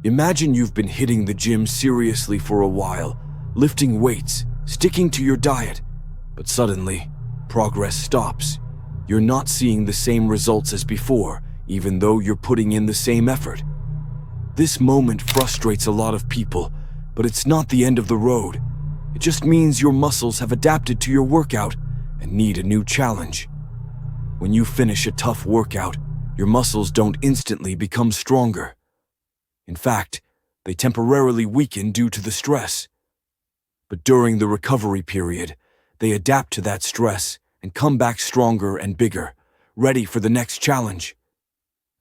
Imagine you've been hitting the gym seriously for a while, lifting weights, sticking to your diet, but suddenly, progress stops. You're not seeing the same results as before, even though you're putting in the same effort. This moment frustrates a lot of people, but it's not the end of the road. It just means your muscles have adapted to your workout and need a new challenge. When you finish a tough workout, your muscles don't instantly become stronger. In fact, they temporarily weaken due to the stress. But during the recovery period, they adapt to that stress and come back stronger and bigger, ready for the next challenge.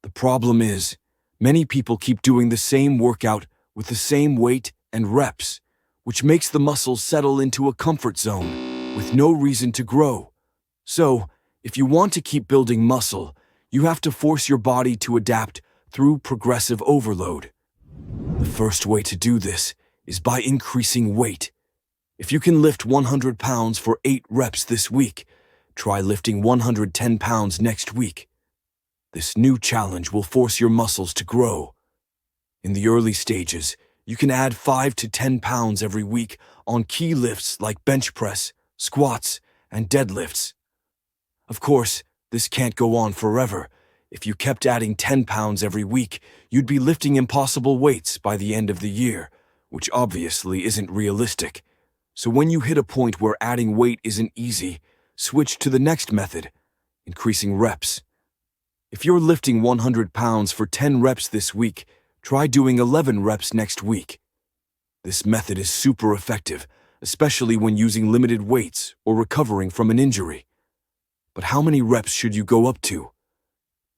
The problem is, many people keep doing the same workout with the same weight and reps, which makes the muscles settle into a comfort zone with no reason to grow. So, if you want to keep building muscle, you have to force your body to adapt through progressive overload. The first way to do this is by increasing weight. If you can lift 100 pounds for 8 reps this week, try lifting 110 pounds next week. This new challenge will force your muscles to grow. In the early stages, you can add 5 to 10 pounds every week on key lifts like bench press, squats, and deadlifts. Of course, this can't go on forever. If you kept adding 10 pounds every week, you'd be lifting impossible weights by the end of the year, which obviously isn't realistic. So when you hit a point where adding weight isn't easy, switch to the next method, increasing reps. If you're lifting 100 pounds for 10 reps this week, try doing 11 reps next week. This method is super effective, especially when using limited weights or recovering from an injury. But how many reps should you go up to?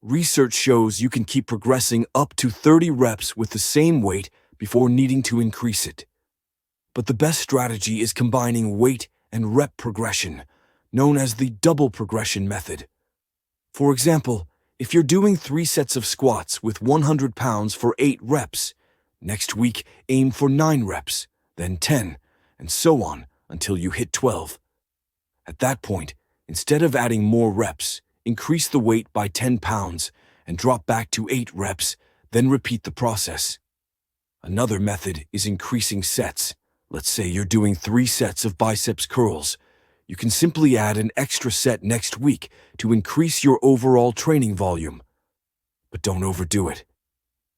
Research shows you can keep progressing up to 30 reps with the same weight before needing to increase it. But the best strategy is combining weight and rep progression, known as the double progression method. For example, if you're doing 3 sets of squats with 100 pounds for 8 reps, next week aim for 9 reps, then 10, and so on until you hit 12. At that point, instead of adding more reps, increase the weight by 10 pounds and drop back to 8 reps, then repeat the process. Another method is increasing sets. Let's say you're doing 3 sets of biceps curls. You can simply add an extra set next week to increase your overall training volume. But don't overdo it.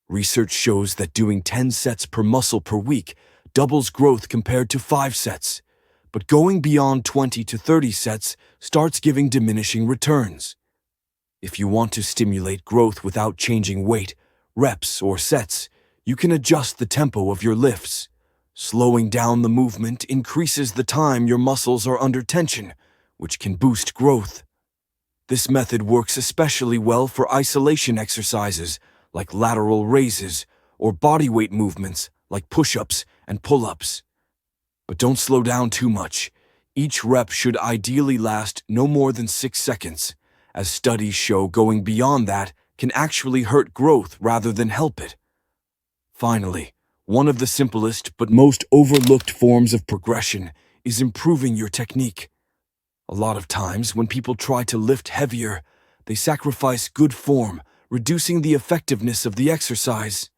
Research shows that doing 10 sets per muscle per week doubles growth compared to 5 sets. But going beyond 20 to 30 sets starts giving diminishing returns. If you want to stimulate growth without changing weight, reps, or sets, you can adjust the tempo of your lifts. Slowing down the movement increases the time your muscles are under tension, which can boost growth. This method works especially well for isolation exercises like lateral raises or bodyweight movements like push-ups and pull-ups. But don't slow down too much. Each rep should ideally last no more than 6 seconds, as studies show going beyond that can actually hurt growth rather than help it. Finally, one of the simplest but most overlooked forms of progression is improving your technique. A lot of times, when people try to lift heavier, they sacrifice good form, reducing the effectiveness of the exercise.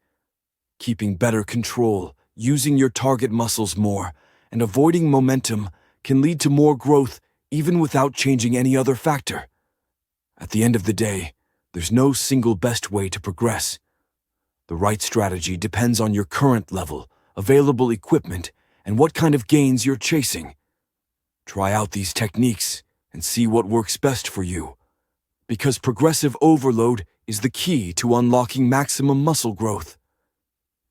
Keeping better control, using your target muscles more, and avoiding momentum can lead to more growth even without changing any other factor. At the end of the day, there's no single best way to progress. The right strategy depends on your current level, available equipment, and what kind of gains you're chasing. Try out these techniques and see what works best for you. Because progressive overload is the key to unlocking maximum muscle growth.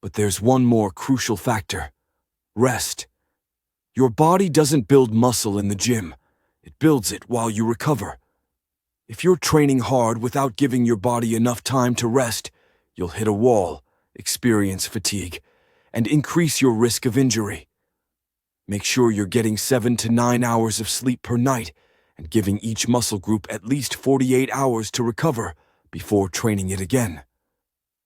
But there's one more crucial factor: rest. Your body doesn't build muscle in the gym. It builds it while you recover. If you're training hard without giving your body enough time to rest, you'll hit a wall, experience fatigue, and increase your risk of injury. Make sure you're getting 7 to 9 hours of sleep per night and giving each muscle group at least 48 hours to recover before training it again.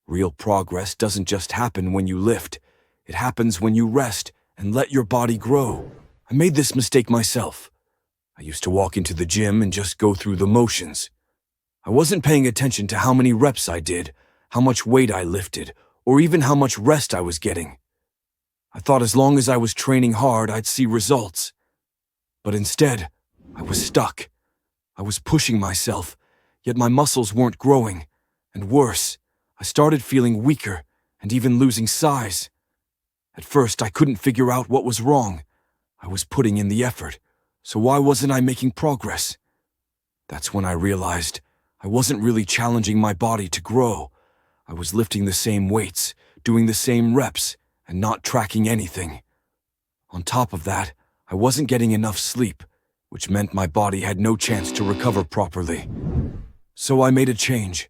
Real progress doesn't just happen when you lift. It happens when you rest and let your body grow. I made this mistake myself. I used to walk into the gym and just go through the motions. I wasn't paying attention to how many reps I did, how much weight I lifted, or even how much rest I was getting. I thought as long as I was training hard, I'd see results. But instead, I was stuck. I was pushing myself, yet my muscles weren't growing. And worse, I started feeling weaker and even losing size. At first, I couldn't figure out what was wrong. I was putting in the effort, so why wasn't I making progress? That's when I realized I wasn't really challenging my body to grow. I was lifting the same weights, doing the same reps, and not tracking anything. On top of that, I wasn't getting enough sleep, which meant my body had no chance to recover properly. So I made a change.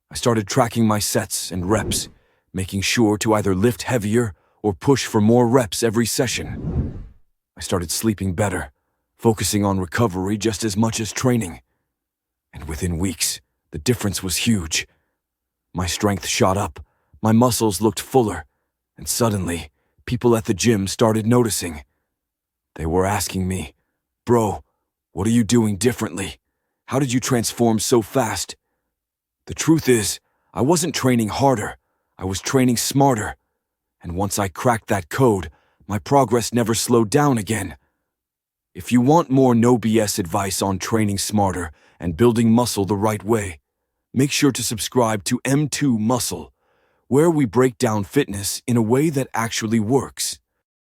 I started tracking my sets and reps, making sure to either lift heavier or push for more reps every session. I started sleeping better, focusing on recovery just as much as training. And within weeks, the difference was huge. My strength shot up, my muscles looked fuller, and suddenly, people at the gym started noticing. They were asking me, "Bro, what are you doing differently? How did you transform so fast?" The truth is, I wasn't training harder, I was training smarter. And once I cracked that code, my progress never slowed down again. If you want more no BS advice on training smarter and building muscle the right way, make sure to subscribe to M2 Muscle, where we break down fitness in a way that actually works.